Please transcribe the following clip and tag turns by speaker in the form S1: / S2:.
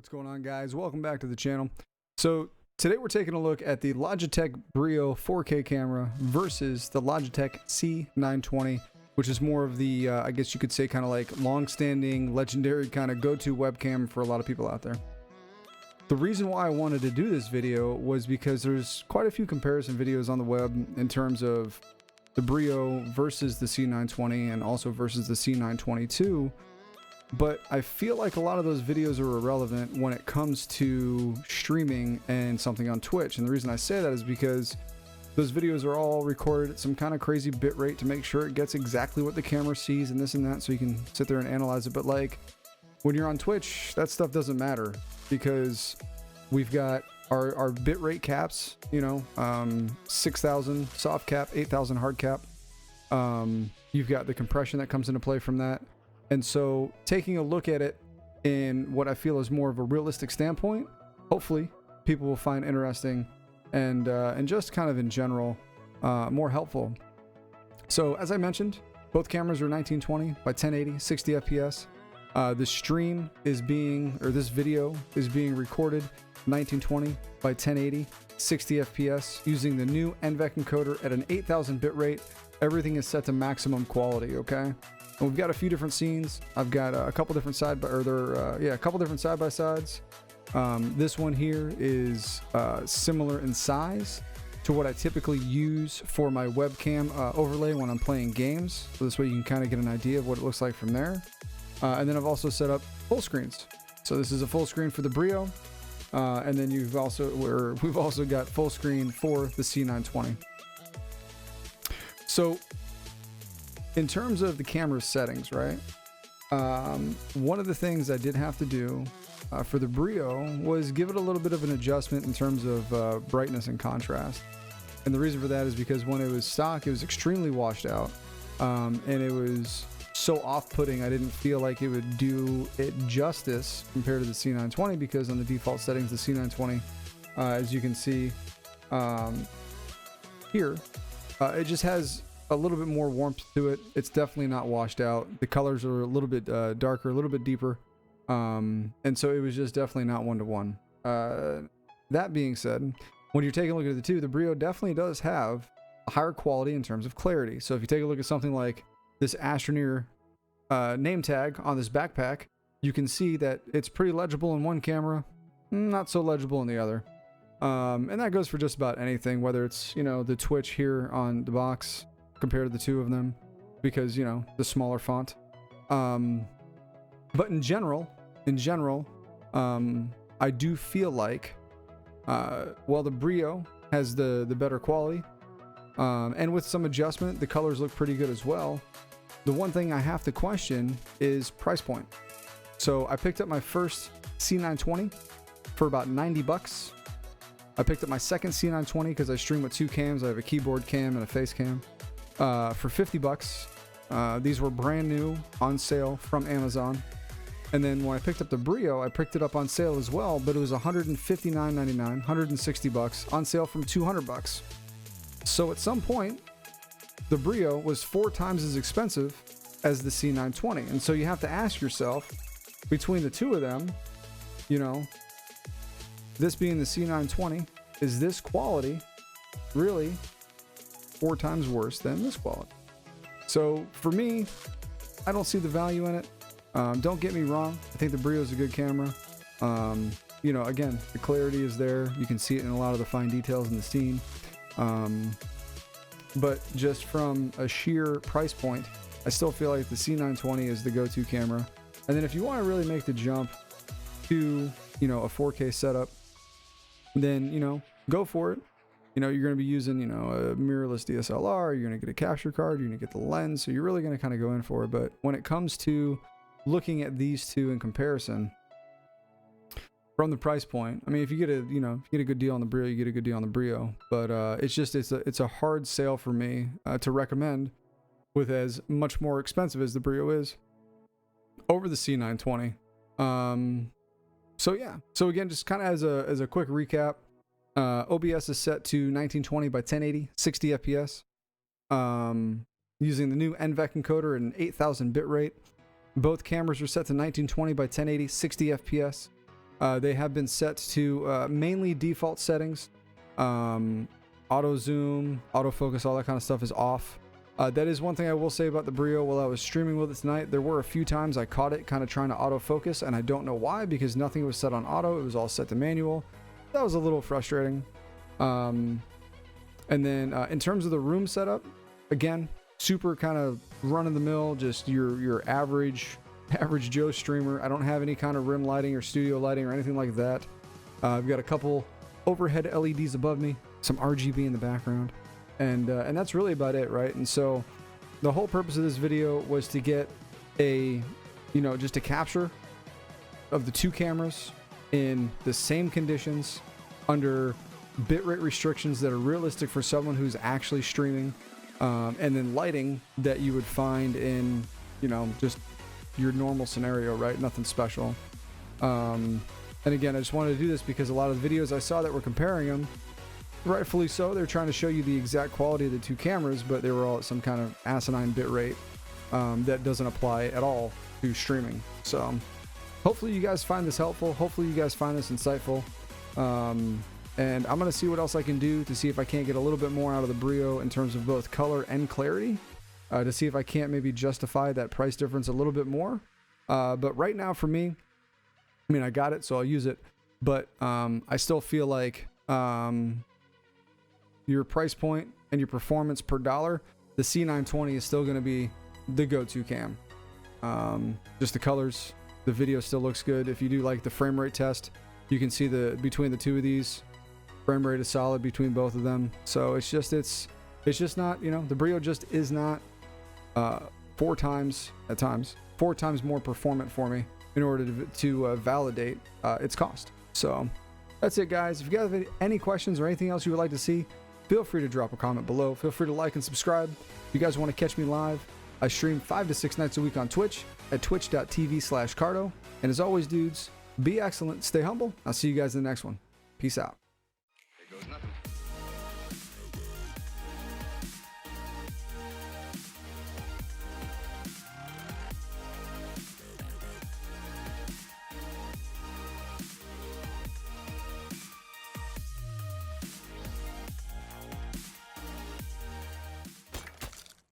S1: what's going on, guys? Welcome back to the channel. So today we're taking a look at the Logitech Brio 4K camera versus the Logitech C920, which is more of the, I guess you could say, kind of like long-standing, legendary kind of go-to webcam for a lot of people out there. The reason why I wanted to do this video was because there's quite a few comparison videos on the web in terms of the Brio versus the C920 and also versus the C922. But I feel like a lot of those videos are irrelevant when it comes to streaming and something on Twitch. And the reason I say that is because those videos are all recorded at some kind of crazy bit rate to make sure it gets exactly what the camera sees and this and that, so you can sit there and analyze it. But like when you're on Twitch, that stuff doesn't matter because we've got our bit rate caps, you know, 6,000 soft cap, 8,000 hard cap. You've got the compression that comes into play from that. And so taking a look at it in what I feel is more of a realistic standpoint, hopefully people will find interesting and just kind of in general, more helpful. So as I mentioned, both cameras are 1920 by 1080, 60 FPS. The stream is being, or this video is being recorded 1920 by 1080, 60 FPS using the new NVENC encoder at an 8,000 bit rate. Everything is set to maximum quality, okay? And we've got a few different scenes. I've got a couple different a couple different side-by-sides. This one here is similar in size to what I typically use for my webcam overlay when I'm playing games. So this way you can kind of get an idea of what it looks like from there. And then I've also set up full screens. So this is a full screen for the Brio. And then we've also got full screen for the C920. So in terms of the camera settings, right? One of the things I did have to do for the Brio was give it a little bit of an adjustment in terms of brightness and contrast. And the reason for that is because when it was stock, it was extremely washed out. And it was so off-putting, I didn't feel like it would do it justice compared to the C920, because on the default settings, the C920, as you can see here, it just has a little bit more warmth to it. It's definitely not washed out. The colors are a little bit darker, a little bit deeper. And so it was just definitely not one-to-one. That being said, when you're taking a look at the two, the Brio definitely does have a higher quality in terms of clarity. So if you take a look at something like this Astroneer name tag on this backpack, you can see that it's pretty legible in one camera, not so legible in the other. And that goes for just about anything, whether it's, you know, the Twitch here on the box compared to the two of them, because, you know, the smaller font. But in general, I do feel like, while the Brio has the better quality, and with some adjustment, the colors look pretty good as well. The one thing I have to question is price point. So I picked up my first C920 for about 90 bucks. I picked up my second C920 because I stream with two cams. I have a keyboard cam and a face cam. For 50 bucks. These were brand new on sale from Amazon. And then when I picked up the Brio, I picked it up on sale as well, but it was $159.99, 160 bucks on sale from 200 bucks. So at some point, the Brio was 4 times as expensive as the C920. And so you have to ask yourself, between the two of them, you know, this being the C920, is this quality really 4 times worse than this quality? So for me, I don't see the value in it. Don't get me wrong, I think the Brio is a good camera. You know, again, the clarity is there. You can see it in a lot of the fine details in the scene. But just from a sheer price point, I still feel like the C920 is the go-to camera. And then if you want to really make the jump to, you know, a 4K setup, then, you know, go for it. You know, you're going to be using, you know, a mirrorless DSLR, you're going to get a capture card, you're going to get the lens, so you're really going to kind of go in for it. But when it comes to looking at these two in comparison, from the price point, I mean, if you get a, you know, if you get a good deal on the Brio, you get a good deal on the Brio. But it's a hard sale for me to recommend, with as much more expensive as the Brio is, over the C920. So yeah, so again, just kind of as a quick recap, OBS is set to 1920 by 1080, 60 FPS, using the new NVENC encoder at an 8,000 bit rate. Both cameras are set to 1920 by 1080, 60 FPS. They have been set to mainly default settings. Auto zoom, autofocus, all that kind of stuff is off. That is one thing I will say about the Brio. While I was streaming with it tonight, there were a few times I caught it kind of trying to autofocus, and I don't know why, because nothing was set on auto. It was all set to manual. That was a little frustrating. And then in terms of the room setup, again, super kind of run-of-the-mill, just your average Joe streamer. I don't have any kind of rim lighting or studio lighting or anything like that. I've got a couple overhead LEDs above me, some RGB in the background, and that's really about it, right? And so the whole purpose of this video was to get a, just a capture of the two cameras in the same conditions under bitrate restrictions that are realistic for someone who's actually streaming, and then lighting that you would find in, just your normal scenario, right? Nothing special. And again, I just wanted to do this because a lot of the videos I saw that were comparing them, rightfully so, they're trying to show you the exact quality of the two cameras, but they were all at some kind of asinine bit rate that doesn't apply at all to streaming. So hopefully you guys find this helpful. Hopefully you guys find this insightful. And I'm going to see what else I can do to see if I can't get a little bit more out of the Brio in terms of both color and clarity, to see if I can't maybe justify that price difference a little bit more. But right now for me, I mean, I got it, so I'll use it. But I still feel like your price point and your performance per dollar, the C920 is still going to be the go-to cam. Just the colors, the video still looks good. If you do like the frame rate test, you can see between the two of these, frame rate is solid between both of them. So it's just not, the Brio just is not 4 times more performant for me in order to validate its cost. So that's it, guys. If you guys have any questions or anything else you would like to see, feel free to drop a comment below. Feel free to like and subscribe. If you guys want to catch me live, I stream 5 to 6 nights a week on Twitch at twitch.tv/Carto. And as always, dudes, be excellent, stay humble. I'll see you guys in the next one. Peace out.